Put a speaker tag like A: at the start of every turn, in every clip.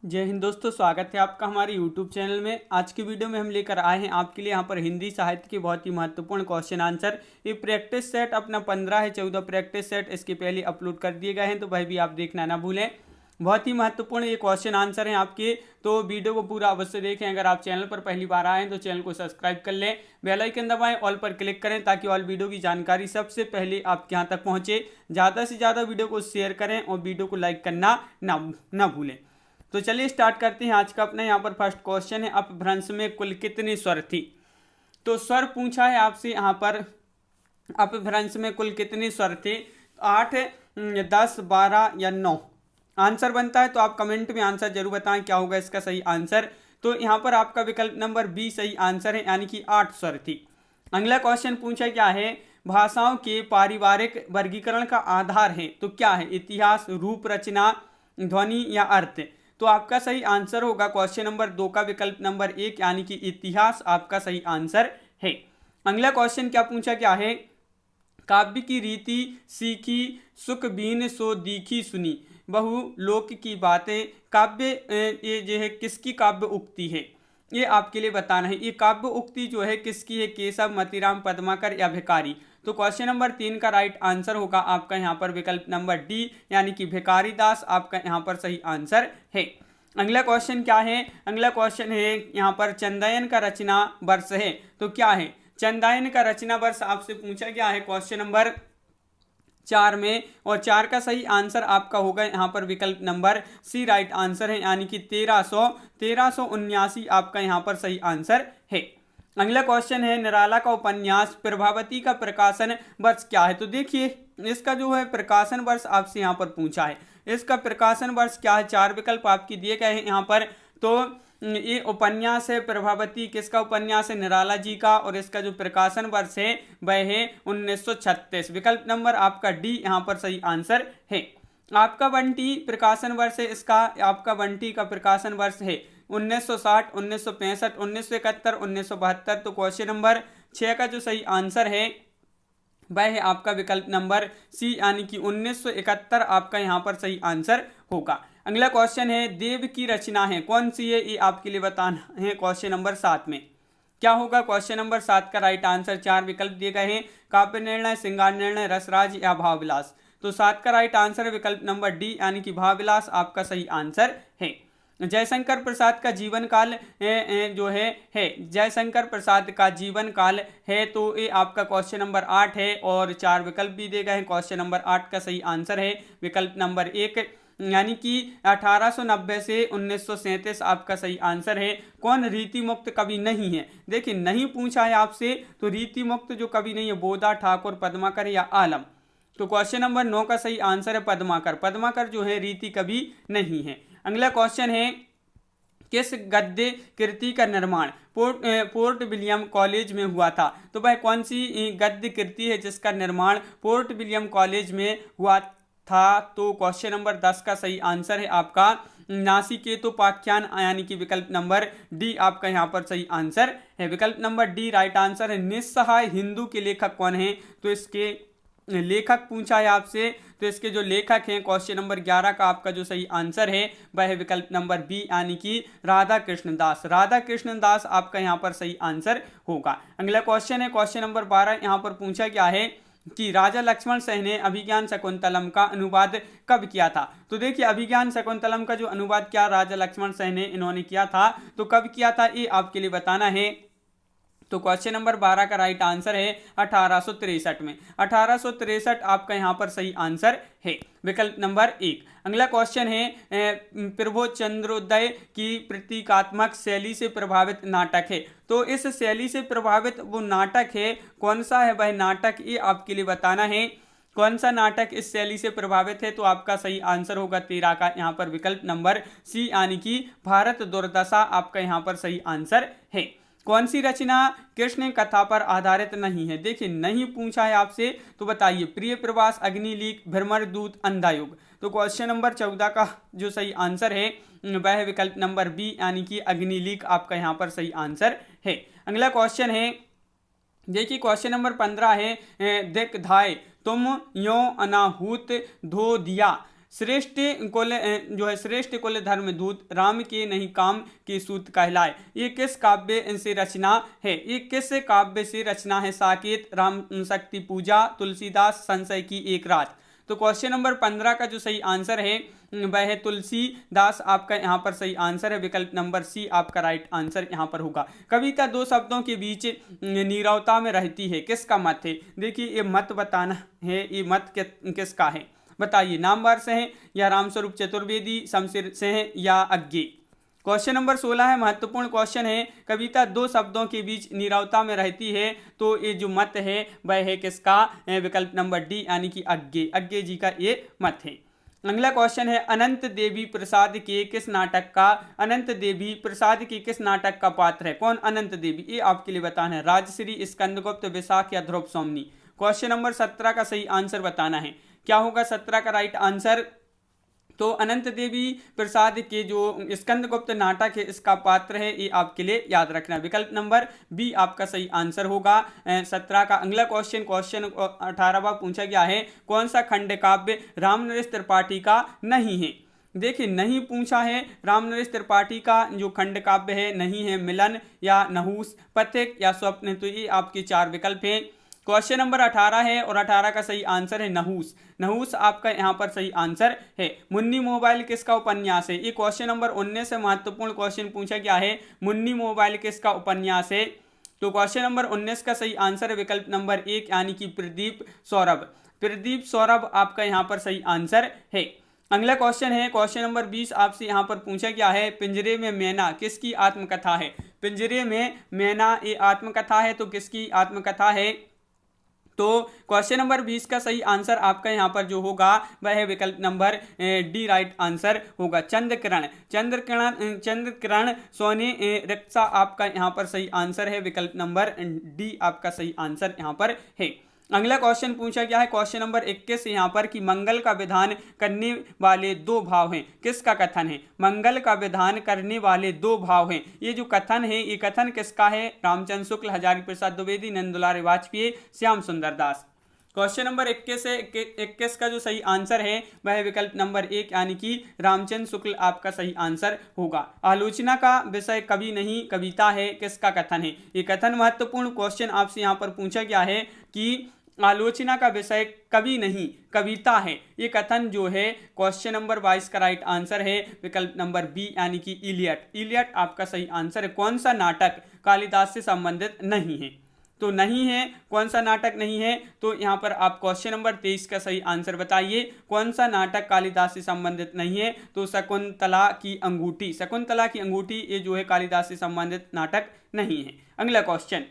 A: जय हिंद दोस्तों, स्वागत है आपका हमारे YouTube चैनल में। आज की वीडियो में हम लेकर आए हैं आपके लिए यहाँ पर हिंदी साहित्य के बहुत ही महत्वपूर्ण क्वेश्चन आंसर। ये प्रैक्टिस सेट अपना 15 है, 14 प्रैक्टिस सेट इसके पहले अपलोड कर दिए गए हैं, तो वह भी आप देखना ना भूलें। बहुत ही महत्वपूर्ण ये क्वेश्चन आंसर हैं आपके, तो वीडियो को पूरा अवश्य देखें। अगर आप चैनल पर पहली बार आए हैं तो चैनल को सब्सक्राइब कर लें, बेल आइकन दबाएं, ऑल पर क्लिक करें ताकि ऑल वीडियो की जानकारी सबसे पहले आपके यहाँ तक पहुँचे। ज़्यादा से ज़्यादा वीडियो को शेयर करें और वीडियो को लाइक करना ना भूलें। तो चलिए स्टार्ट करते हैं। आज का अपना यहाँ पर फर्स्ट क्वेश्चन है, अपभ्रंश में कुल कितने स्वर थी। तो स्वर पूछा है आपसे यहाँ पर, अपभ्रंश में कुल कितने स्वर थे, 8, 10, 12 या 9 आंसर बनता है। तो आप कमेंट में आंसर जरूर बताएं क्या होगा इसका सही आंसर। तो यहाँ पर आपका विकल्प नंबर बी सही आंसर है, यानी कि 8 स्वर थी। अगला क्वेश्चन पूछा क्या है, भाषाओं के पारिवारिक वर्गीकरण का आधार है। तो क्या है, इतिहास, रूप, रचना, ध्वनि या अर्थ। तो आपका सही आंसर होगा क्वेश्चन नंबर 2 का विकल्प नंबर 1, यानी कि इतिहास आपका सही आंसर है। अगला क्वेश्चन क्या पूछा क्या है, काव्य की रीति सीखी, सुख बीन सो दीखी सुनी, बहु लोक की बातें। काव्य ये जो है किसकी काव्य उक्ति है, ये आपके लिए बताना है। ये काव्य उक्ति जो है किसकी है, केशव, मतीराम, पद्माकर या भिखारी। तो क्वेश्चन नंबर 3 का राइट आंसर होगा आपका यहाँ पर विकल्प नंबर डी, यानी कि भिखारी दास आपका यहाँ पर सही आंसर है। अगला क्वेश्चन क्या है, अगला क्वेश्चन है यहाँ पर चंदायन का रचना वर्ष है। तो क्या है, चंदायन का रचना वर्ष आपसे पूछा गया है क्वेश्चन नंबर 4 में, और 4 का सही आंसर आपका होगा यहाँ पर विकल्प नंबर सी राइट आंसर है, यानी कि 1379 आपका यहाँ पर सही आंसर है। अगला क्वेश्चन है, निराला का उपन्यास प्रभावती का प्रकाशन वर्ष क्या है। तो देखिए इसका जो है प्रकाशन वर्ष आपसे यहाँ पर पूछा है, इसका प्रकाशन वर्ष क्या है। 4 विकल्प आपकी दिए गए हैं यहाँ पर। तो ये उपन्यास है प्रभावती, किसका उपन्यास है, निराला जी का, और इसका जो प्रकाशन वर्ष है वह है 1936। विकल्प नंबर आपका डी यहाँ पर सही आंसर है। आपका बंटी प्रकाशन वर्ष है, इसका आपका बंटी का प्रकाशन वर्ष है 1960, 1965, 1971, 1972। तो क्वेश्चन नंबर 6 का जो सही आंसर है वह है आपका विकल्प नंबर सी, यानी कि 1971 आपका यहाँ पर सही आंसर होगा। अगला क्वेश्चन है, देव की रचना है कौन सी है, ये आपके लिए बताना है क्वेश्चन नंबर 7 में। क्या होगा क्वेश्चन नंबर 7 का राइट आंसर। 4 विकल्प दिए गए हैं, काव्य निर्णय, श्रृंगार निर्णय, रसराज या भावविलास। तो 7 का राइट आंसर है विकल्प नंबर डी, यानी कि भावविलास आपका सही आंसर है। जयशंकर प्रसाद का जीवन काल जो है जयशंकर प्रसाद का जीवन काल है। तो ये आपका क्वेश्चन नंबर 8 है, और 4 विकल्प भी दिए गए हैं। क्वेश्चन नंबर 8 का सही आंसर है विकल्प नंबर 1, यानी कि 1890 से 1937 आपका सही आंसर है। कौन रीति मुक्त कवि नहीं है, देखिए नहीं पूछा है आपसे, तो रीति मुक्त जो कवि नहीं है, बोधा, ठाकुर, पद्माकर या आलम। तो क्वेश्चन नंबर 9 का सही आंसर है पद्माकर। पद्माकर जो है रीति कवि नहीं है। अगला क्वेश्चन है, किस गद्य कृति का निर्माण पोर्ट विलियम कॉलेज में हुआ था। तो भाई कौन सी गद्य कृति है जिसका निर्माण पोर्ट विलियम कॉलेज में हुआ था। तो क्वेश्चन नंबर 10 का सही आंसर है आपका नासिकेतोपाख्यान, यानी कि विकल्प नंबर डी आपका यहाँ पर सही आंसर है। विकल्प नंबर डी राइट आंसर है। निस्सहाय हिंदू के लेखक कौन है, तो इसके लेखक पूछा है आपसे, तो इसके जो लेखक हैं क्वेश्चन नंबर 11 का आपका जो सही आंसर है वह है विकल्प नंबर बी, यानी कि राधा कृष्ण दास। राधा कृष्ण दास आपका यहाँ पर सही आंसर होगा। अगला क्वेश्चन है क्वेश्चन नंबर 12, यहाँ पर पूछा गया है कि राजा लक्ष्मण सेन ने अभिज्ञान शकुंतलम का अनुवाद कब किया था। तो देखिए अभिज्ञान शकुंतलम का जो अनुवाद क्या राजा लक्ष्मण सेन ने इन्होंने किया था, तो कब किया था ये आपके लिए बताना है। तो क्वेश्चन नंबर 12 का राइट आंसर है 1863 में। 1863 आपका यहाँ पर सही आंसर है, विकल्प नंबर 1। अगला क्वेश्चन है, प्रबोध चंद्रोदय की प्रतीकात्मक शैली से प्रभावित नाटक है। तो इस शैली से प्रभावित वो नाटक है कौन सा है, वह नाटक ये आपके लिए बताना है। कौन सा नाटक इस शैली से प्रभावित है, तो आपका सही आंसर होगा 13 का यहाँ पर विकल्प नंबर सी, यानी कि भारत दुर्दशा आपका यहाँ पर सही आंसर है। कौन सी रचना कृष्ण कथा पर आधारित नहीं है, देखिए नहीं पूछा है आपसे, तो बताइए। प्रिय प्रवास, अग्निलीक, भ्रमर दूत, अंधायुग। तो क्वेश्चन नंबर 14 का जो सही आंसर है वह है विकल्प नंबर बी, यानी कि अग्निलीक आपका यहाँ पर सही आंसर है। अगला क्वेश्चन है, देखिए क्वेश्चन नंबर 15 है, दिख धाय तुम यो अनाहूत धो दिया श्रेष्ठ जो है श्रेष्ठ कुल धर्म दूत राम के नहीं काम के सूत कहलाए। ये किस काव्य से रचना है? ये किस काव्य से रचना है? साकेत, राम शक्ति पूजा, तुलसीदास, संशय की एक रात। तो क्वेश्चन नंबर 15 का जो सही आंसर है वह है तुलसीदास, आपका यहाँ पर सही आंसर है। विकल्प नंबर सी आपका राइट आंसर यहाँ पर होगा। कविता दो शब्दों के बीच नीरवता में रहती है, किसका मत है? देखिए ये मत बताना है, ये मत किसका है बताइए। नामवर से है या रामस्वरूप चतुर्वेदी, शमशेर से है या अज्ञे। क्वेश्चन नंबर 16 है, महत्वपूर्ण क्वेश्चन है। कविता दो शब्दों के बीच नीरवता में रहती है, तो ये जो मत है वह है किसका? विकल्प नंबर डी यानी कि अज्ञे, अज्ञे जी का ये मत है। अगला क्वेश्चन है, अनंत देवी प्रसाद के किस नाटक का अनंत देवी प्रसाद के किस नाटक का पात्र है? कौन अनंत देवी? ये आपके लिए बताना है। राजश्री, स्कंदगुप्त, विशाख या ध्रुव सोमनी। क्वेश्चन नंबर 17 का सही आंसर बताना है। क्या होगा 17 का राइट आंसर? तो अनंत देवी प्रसाद के जो स्कंदगुप्त नाटक है इसका पात्र है, ये आपके लिए याद रखना। विकल्प नंबर बी आपका सही आंसर होगा 17 का। अगला क्वेश्चन 18वां पूछा गया है, कौन सा खंड काव्य रामनरेश त्रिपाठी का नहीं है? देखिए नहीं पूछा है, रामनरेश त्रिपाठी का जो खंड काव्य है नहीं है मिलन या नहुस, पथिक या स्वप्न। तो ये आपके चार विकल्प हैं। क्वेश्चन नंबर 18 है और 18 का सही आंसर है नहुस। नहुस आपका यहाँ पर सही आंसर है। मुन्नी मोबाइल किसका उपन्यास है? ये क्वेश्चन नंबर 19 से महत्वपूर्ण क्वेश्चन पूछा गया है। मुन्नी मोबाइल किसका उपन्यास है? तो क्वेश्चन नंबर 19 का सही आंसर है विकल्प नंबर 1 यानी कि प्रदीप सौरभ। प्रदीप सौरभ आपका यहाँ पर सही आंसर है। अगला क्वेश्चन है, क्वेश्चन नंबर 20 आपसे यहाँ पर पूछा गया है, पिंजरे में मैना किसकी आत्मकथा है? पिंजरे में मैना ये आत्मकथा है, तो किसकी आत्मकथा है? तो क्वेश्चन नंबर 20 का सही आंसर आपका यहाँ पर जो होगा वह है विकल्प नंबर डी राइट आंसर होगा। चंद्रकिरण, चंद्रकिरण सोने रिक्शा आपका यहाँ पर सही आंसर है। विकल्प नंबर डी आपका सही आंसर यहाँ पर है। अगला क्वेश्चन पूछा गया है क्वेश्चन नंबर 21 यहाँ पर कि मंगल का विधान करने वाले दो भाव हैं, किसका कथन है? मंगल का विधान करने वाले दो भाव हैं, ये जो कथन है ये कथन किसका है? रामचंद्र शुक्ल, हजारी प्रसाद द्विवेदी, नंदुलाल वाजपेयी, श्याम सुंदर दास। क्वेश्चन नंबर 21 का जो सही आंसर है वह है विकल्प नंबर 1 यानी कि रामचंद्र शुक्ल आपका सही आंसर होगा। आलोचना का विषय कवि नहीं कविता है, किसका कथन है? ये कथन महत्वपूर्ण क्वेश्चन आपसे यहाँ पर पूछा गया है कि आलोचना का विषय कवि नहीं कविता है। ये कथन जो है क्वेश्चन नंबर 22 का राइट आंसर है विकल्प नंबर बी यानी कि इलियट। इलियट आपका सही आंसर है। कौन सा नाटक कालिदास से संबंधित नहीं है? तो नहीं है, कौन सा नाटक नहीं है? तो यहाँ पर आप क्वेश्चन नंबर 23 का सही आंसर बताइए, कौन सा नाटक कालिदास से संबंधित नहीं है? तो शकुंतला की अंगूठी, शकुंतला की अंगूठी ये जो है कालिदास से संबंधित नाटक नहीं है। अगला क्वेश्चन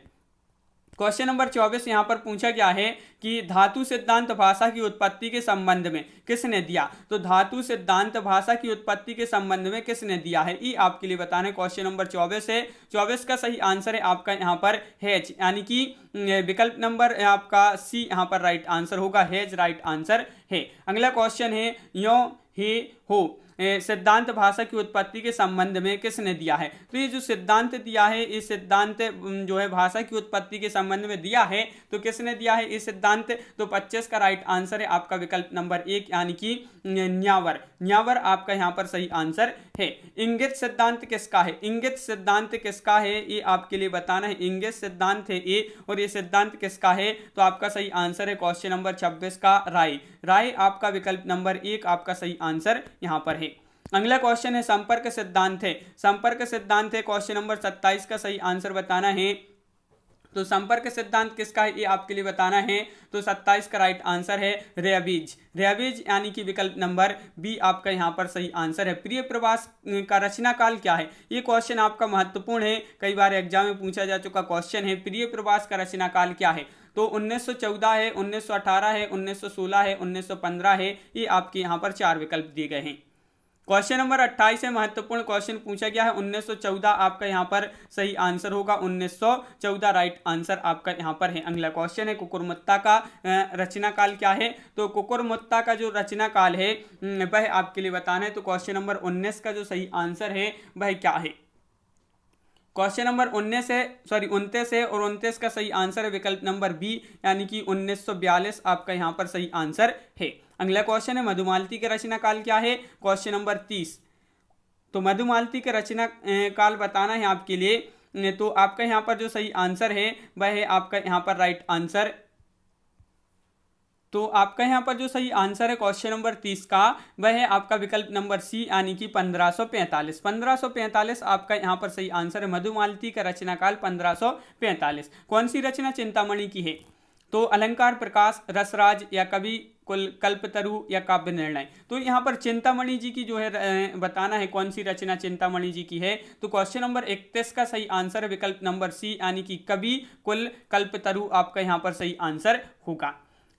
A: नंबर 24 यहाँ पर पूछा गया है कि धातु सिद्धांत भाषा की उत्पत्ति के संबंध में किसने दिया? तो धातु सिद्धांत भाषा की उत्पत्ति के संबंध में किसने दिया है, ये आपके लिए बताना है। क्वेश्चन नंबर 24 है। 24 का सही आंसर है आपका यहाँ पर हेज यानी कि विकल्प नंबर आपका सी यहाँ पर राइट आंसर होगा। हेज राइट आंसर है। अगला क्वेश्चन है, यो हे हो सिद्धांत भाषा की उत्पत्ति के संबंध में किसने दिया है? तो ये जो सिद्धांत दिया है ये सिद्धांत जो है भाषा की उत्पत्ति के संबंध में दिया है, तो किसने दिया है ये सिद्धांत? तो 25 का राइट आंसर है आपका विकल्प नंबर 1 यानी कि न्यावर। न्यावर आपका यहाँ पर सही आंसर है। इंगित सिद्धांत किसका है? इंगित सिद्धांत किसका है ये आपके लिए बताना है। इंगित सिद्धांत है ये, और ये सिद्धांत किसका है? तो आपका सही आंसर है क्वेश्चन नंबर 26 का राय। राय आपका विकल्प नंबर 1 आपका सही आंसर यहाँ पर है। अगला क्वेश्चन है संपर्क सिद्धांत है। संपर्क सिद्धांत है क्वेश्चन नंबर 27 का सही आंसर बताना है। तो संपर्क सिद्धांत किसका है ये आपके लिए बताना है। तो 27 का राइट आंसर है रेबीज। रेबीज यानी कि विकल्प नंबर बी आपका यहाँ पर सही आंसर है। प्रिय प्रवास का रचना काल क्या है? ये क्वेश्चन आपका महत्वपूर्ण है, कई बार एग्जाम में पूछा जा चुका क्वेश्चन है। प्रिय प्रवास का रचना काल क्या है? तो 1914 है, 1918 है, 1916 है, 1915 है। ये आपके यहाँ पर चार विकल्प दिए गए हैं। क्वेश्चन नंबर 28 है, महत्वपूर्ण क्वेश्चन पूछा गया है। 1914 आपका यहाँ पर सही आंसर होगा। 1914 राइट आंसर आपका यहाँ पर है। अगला क्वेश्चन है कुकुरमुत्ता का रचना काल क्या है? तो कुकुरमुत्ता का जो रचना काल है वह आपके लिए बताना है। तो क्वेश्चन नंबर 19 का जो सही आंसर है वह क्या है? क्वेश्चन नंबर 29 है और 29 का सही आंसर है विकल्प नंबर बी यानी कि 1942 आपका यहाँ पर सही आंसर है। अगला क्वेश्चन है मधुमालती का रचना काल क्या है, क्वेश्चन नंबर 30। तो मधुमालती का रचना काल बताना है आपके लिए, तो आपका यहाँ पर जो सही आंसर है वह है आपका यहाँ पर राइट आंसर। तो आपका यहाँ पर जो सही आंसर है क्वेश्चन नंबर 30 का वह है आपका विकल्प नंबर सी, यानी कि 1545। 1545 आपका यहाँ पर सही आंसर है। मधुमालती का रचना काल 1545। कौन सी रचना चिंतामणि की है, तो अलंकार प्रकाश, रसराज या कवि कुल, कल्पतरु या काव्य निर्णय। तो यहाँ पर चिंतामणि जी की जो है बताना है कौन सी रचना चिंतामणि जी की है, तो क्वेश्चन नंबर 31 का सही आंसर है विकल्प नंबर सी, यानी कि कवि कुल कल्पतरु आपका यहाँ पर सही आंसर होगा।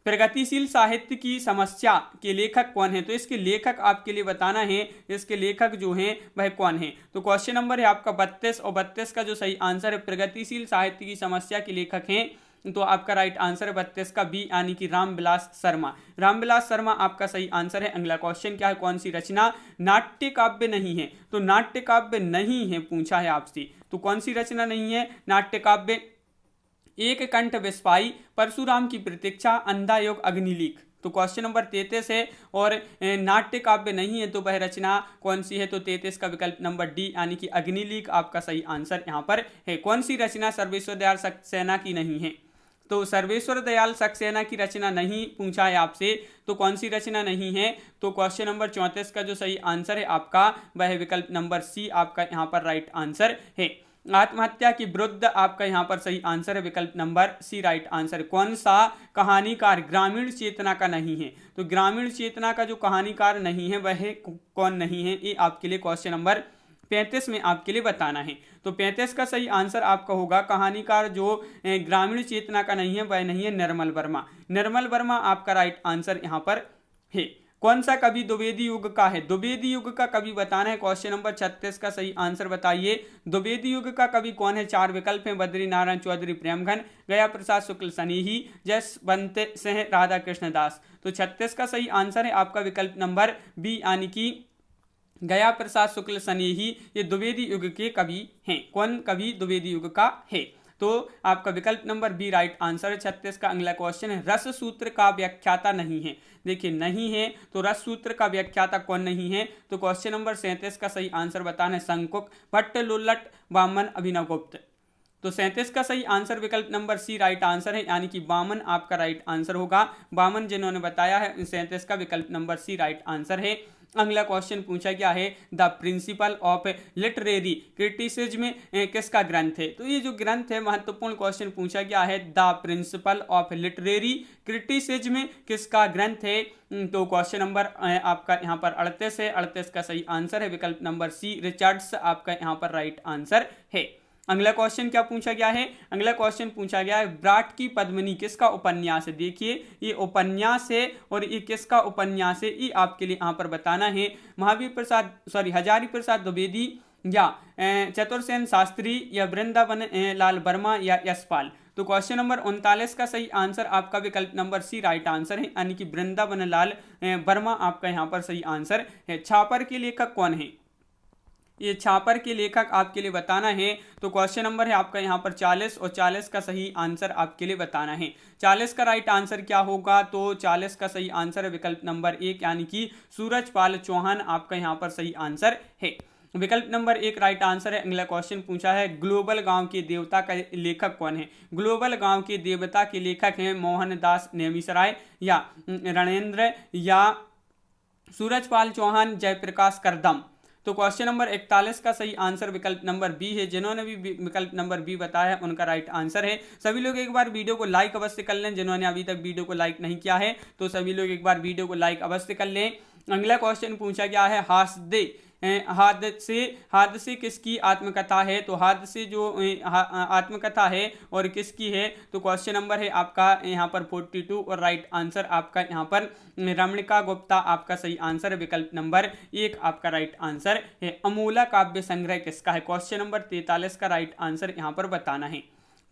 A: प्रगतिशील साहित्य की समस्या के लेखक कौन है, तो इसके लेखक आपके लिए बताना है, इसके लेखक जो हैं वह कौन है। तो क्वेश्चन नंबर है आपका 32 और 32 का जो सही आंसर है प्रगतिशील साहित्य की समस्या के लेखक हैं, तो आपका राइट आंसर है 32 का बी, यानी कि रामविलास शर्मा। रामविलास शर्मा आपका सही आंसर है। अगला क्वेश्चन क्या है, कौन सी रचना नाट्य काव्य नहीं है, तो नाट्य काव्य नहीं है पूछा है आपसे, तो कौन सी रचना नहीं है नाट्य काव्य, एक कंठ विस्पाई, परशुराम की प्रतीक्षा, अंधा योग, अग्निलीक। तो क्वेश्चन नंबर 33 है और नाट्य काव्य नहीं है, तो वह रचना कौन सी है, तो 33 का विकल्प नंबर डी, यानी कि अग्निलीक आपका सही आंसर यहाँ पर है। कौन सी रचना सर्वेश्वर दयाल सक्सेना की नहीं है, तो सर्वेश्वर दयाल सक्सेना की रचना नहीं पूछा है आपसे, तो कौन सी रचना नहीं है, तो क्वेश्चन नंबर 34 का जो सही आंसर है आपका वह विकल्प नंबर सी आपका यहाँ पर राइट आंसर है। आत्महत्या की विरुद्ध आपका यहाँ पर सही आंसर है विकल्प नंबर सी राइट आंसर। कौन सा कहानीकार ग्रामीण चेतना का नहीं है, तो ग्रामीण चेतना का जो कहानीकार नहीं है वह कौन नहीं है, ये आपके लिए क्वेश्चन नंबर 35 में आपके लिए बताना है। तो 35 का सही आंसर आपका होगा कहानीकार जो ग्रामीण चेतना का नहीं है वह नहीं है निर्मल वर्मा। निर्मल वर्मा आपका राइट आंसर यहाँ पर है। कौन सा कवि द्विवेदी युग का है, द्विवेदी युग का कवि बताना है। क्वेश्चन नंबर 36 का सही आंसर बताइए, द्विवेदी युग का कवि कौन है। चार विकल्प हैं, बद्री नारायण चौधरी प्रेमघन, गया प्रसाद शुक्ल स्नेही, जसवंत सिंह, राधा कृष्ण दास। तो 36 का सही आंसर है आपका विकल्प नंबर बी, यानी कि गया प्रसाद शुक्ल स्नेही, ये द्विवेदी युग के कवि हैं। कौन कवि द्विवेदी युग का है, तो आपका विकल्प नंबर बी राइट आंसर है। 36 का अगला क्वेश्चन है, रस सूत्र का व्याख्याता नहीं है। देखिए नहीं है, तो रस सूत्र का व्याख्याता कौन नहीं है, तो क्वेश्चन नंबर 37 का सही आंसर बताना है शंकुक, भट्ट, लुल्लट, वामन, अभिनवगुप्त। तो 37 का सही आंसर विकल्प नंबर सी राइट आंसर है, यानी कि वामन आपका राइट आंसर होगा। वामन जिन्होंने बताया है, 37 का विकल्प नंबर सी राइट आंसर है। अगला क्वेश्चन पूछा गया है, the principle of literary criticism किसका ग्रंथ है, तो ये जो ग्रंथ है महत्वपूर्ण क्वेश्चन पूछा गया है, the principle of literary criticism किसका ग्रंथ है, तो क्वेश्चन नंबर आपका यहाँ पर 38 है। 38 का सही आंसर है विकल्प नंबर सी, रिचर्ड्स आपका यहाँ पर राइट आंसर है। अगला क्वेश्चन क्या पूछा गया है, अगला क्वेश्चन पूछा गया है, विराट की पद्मिनी किसका उपन्यास है। देखिए ये उपन्यास है और ये किसका उपन्यास है, ये आपके लिए यहाँ पर बताना है। हजारी प्रसाद द्विवेदी या चतुर्सेन शास्त्री या वृंदावन लाल वर्मा या यशपाल। तो क्वेश्चन नंबर 39 का सही आंसर आपका विकल्प नंबर सी राइट आंसर है, यानी कि वृंदावन लाल वर्मा आपका यहाँ पर सही आंसर है। छापर के लेखक कौन है, ये छापर के लेखक आपके लिए बताना है। तो क्वेश्चन नंबर है आपका यहाँ पर 40 और 40 का सही आंसर आपके लिए बताना है। 40 का राइट आंसर क्या होगा, तो 40 का सही आंसर है विकल्प नंबर 1, यानी कि सूरजपाल चौहान आपका यहाँ पर सही आंसर है। विकल्प नंबर 1 राइट आंसर है। अगला क्वेश्चन पूछा है, ग्लोबल गांव के देवता का लेखक कौन है। ग्लोबल गांव के देवता के लेखक हैं मोहनदास नेमिसराय या रणेंद्र या सूरजपाल चौहान, जयप्रकाश करदम। तो क्वेश्चन नंबर 41 का सही आंसर विकल्प नंबर बी है। जिन्होंने भी विकल्प नंबर बी बताया है उनका राइट आंसर है। सभी लोग एक बार वीडियो को लाइक अवश्य कर लें, जिन्होंने अभी तक वीडियो को लाइक नहीं किया है तो सभी लोग एक बार वीडियो को लाइक अवश्य कर लें। अगला क्वेश्चन पूछा गया है, हादसे किसकी आत्मकथा है, तो हादसे जो आत्मकथा है और किसकी है, तो क्वेश्चन नंबर है आपका यहाँ पर 42 और राइट आंसर आपका यहाँ पर रमणिका गुप्ता आपका सही आंसर है। विकल्प नंबर 1 आपका राइट आंसर है। अमूला काव्य संग्रह किसका है, क्वेश्चन नंबर 43 का राइट आंसर यहाँ पर बताना है।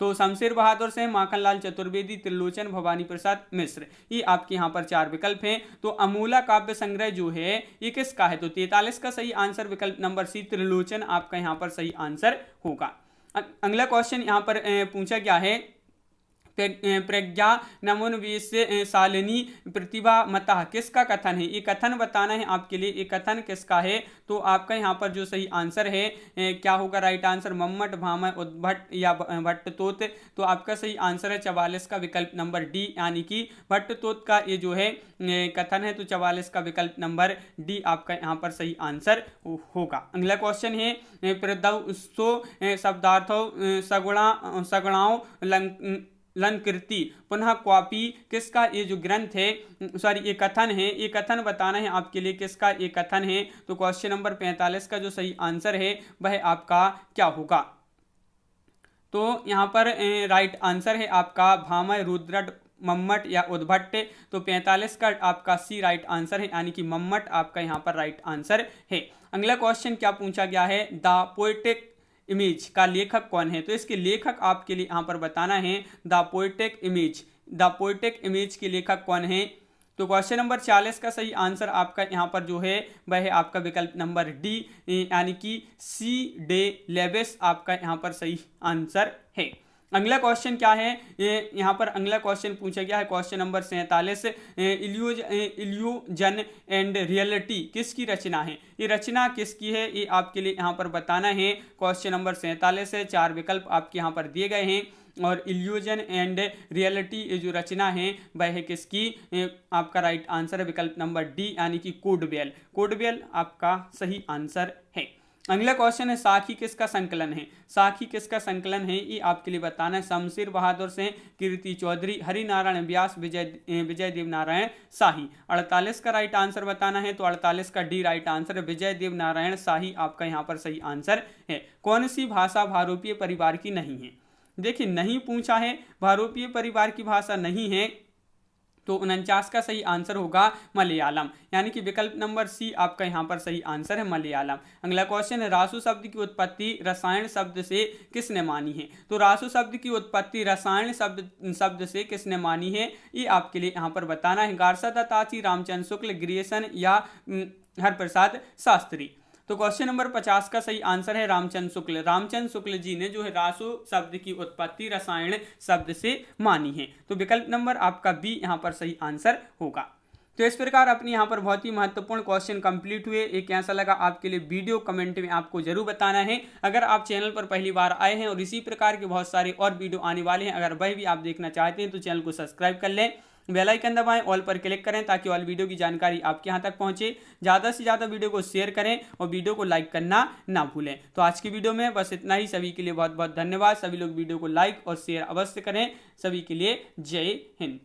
A: तो शमशेर बहादुर सिंह, माखनलाल चतुर्वेदी, त्रिलोचन, भवानी प्रसाद मिश्र, ये आपके यहाँ पर 4 विकल्प हैं। तो अमूला काव्य संग्रह जो है ये किसका है, तो 43 का सही आंसर विकल्प नंबर सी, त्रिलोचन आपका यहाँ पर सही आंसर होगा। अगला क्वेश्चन यहाँ पर पूछा गया है, प्रज्ञा नमोन्वेष शालिनी प्रतिभा मता किसका कथन है? ये कथन बताना है आपके लिए। ये कथन किसका है? तो आपका यहाँ पर जो सही आंसर है क्या होगा? राइट आंसर मम्मट भामह उद्भट या भट्टतोत। तो आपका सही आंसर है 44 का विकल्प नंबर डी, यानी कि भट्टतोत का ये जो है कथन है। तो 44 का विकल्प नंबर डी आपका यहाँ पर सही आंसर होगा। अगला क्वेश्चन है प्रदौसो शब्दार्थो सगुणाओं लंकृति पुनः क्वापी किसका ये जो ग्रंथ है, सॉरी ये कथन है, ये कथन बताना है आपके लिए किसका ये कथन है। तो क्वेश्चन नंबर 45 का जो सही आंसर है वह आपका क्या होगा? तो यहाँ पर राइट आंसर है आपका भामह रुद्रट मम्मट या उद्भट। तो 45 का आपका सी राइट आंसर है, यानी कि मम्मट आपका यहाँ पर राइट आंसर है। अगला क्वेश्चन क्या पूछा गया है? द पोएटिक इमेज का लेखक कौन है? तो इसके लेखक आपके लिए यहाँ पर बताना है द पोएटिक इमेज के लेखक कौन है। तो क्वेश्चन नंबर 40 का सही आंसर आपका यहाँ पर जो है वह है आपका विकल्प नंबर डी, यानी कि सी डे लेविस आपका यहाँ पर सही आंसर है। अगला क्वेश्चन क्या है? यहाँ पर अगला क्वेश्चन पूछा गया है question number 47 illusion and reality किसकी रचना है? ये रचना किसकी है ये आपके लिए यहाँ पर बताना है। क्वेश्चन नंबर 47 है, 4 विकल्प आपके यहाँ पर दिए गए हैं और इल्यूजन एंड रियलिटी ये जो रचना है वह है किसकी? आपका राइट आंसर है विकल्प नंबर डी, यानी कि कोडवेल आपका सही आंसर है। अगला क्वेश्चन है साखी किसका संकलन है? साखी किसका संकलन है ये आपके लिए बताना है। शमशेर बहादुर से, कीर्ति चौधरी, हरिनारायण व्यास, विजय देव नारायण शाही। 48 का राइट आंसर बताना है। तो 48 का डी राइट आंसर है, विजय देव नारायण शाही आपका यहाँ पर सही आंसर है। कौन सी भाषा भारोपीय परिवार की नहीं है? देखिए नहीं पूछा है, भारोपीय परिवार की भाषा नहीं है, तो 49 का सही आंसर होगा मलयालम, यानी कि विकल्प नंबर सी आपका यहाँ पर सही आंसर है मलयालम। अगला क्वेश्चन है रासु शब्द की उत्पत्ति रसायन शब्द से किसने मानी है? तो रासु शब्द की उत्पत्ति रसायन शब्द से किसने मानी है ये आपके लिए यहाँ पर बताना है। गारसा दत्ताची, रामचंद्र शुक्ल, ग्रियर्सन या हरप्रसाद शास्त्री। तो क्वेश्चन नंबर 50 का सही आंसर है रामचंद्र शुक्ल जी ने जो है रासु शब्द की उत्पत्ति रसायन शब्द से मानी है। तो विकल्प नंबर आपका बी यहाँ पर सही आंसर होगा। तो इस प्रकार अपने यहाँ पर बहुत ही महत्वपूर्ण क्वेश्चन कंप्लीट हुए। एक कैसा लगा आपके लिए वीडियो कमेंट में आपको जरूर बताना है। अगर आप चैनल पर पहली बार आए हैं और इसी प्रकार के बहुत सारे और वीडियो आने वाले हैं, अगर वह भी आप देखना चाहते हैं तो चैनल को सब्सक्राइब कर लें, बेल आइकन दबाएं, ऑल पर क्लिक करें ताकि ऑल वीडियो की जानकारी आपके यहाँ तक पहुंचे। ज़्यादा से ज़्यादा वीडियो को शेयर करें और वीडियो को लाइक करना ना भूलें। तो आज की वीडियो में बस इतना ही। सभी के लिए बहुत बहुत धन्यवाद। सभी लोग वीडियो को लाइक और शेयर अवश्य करें। सभी के लिए जय हिंद।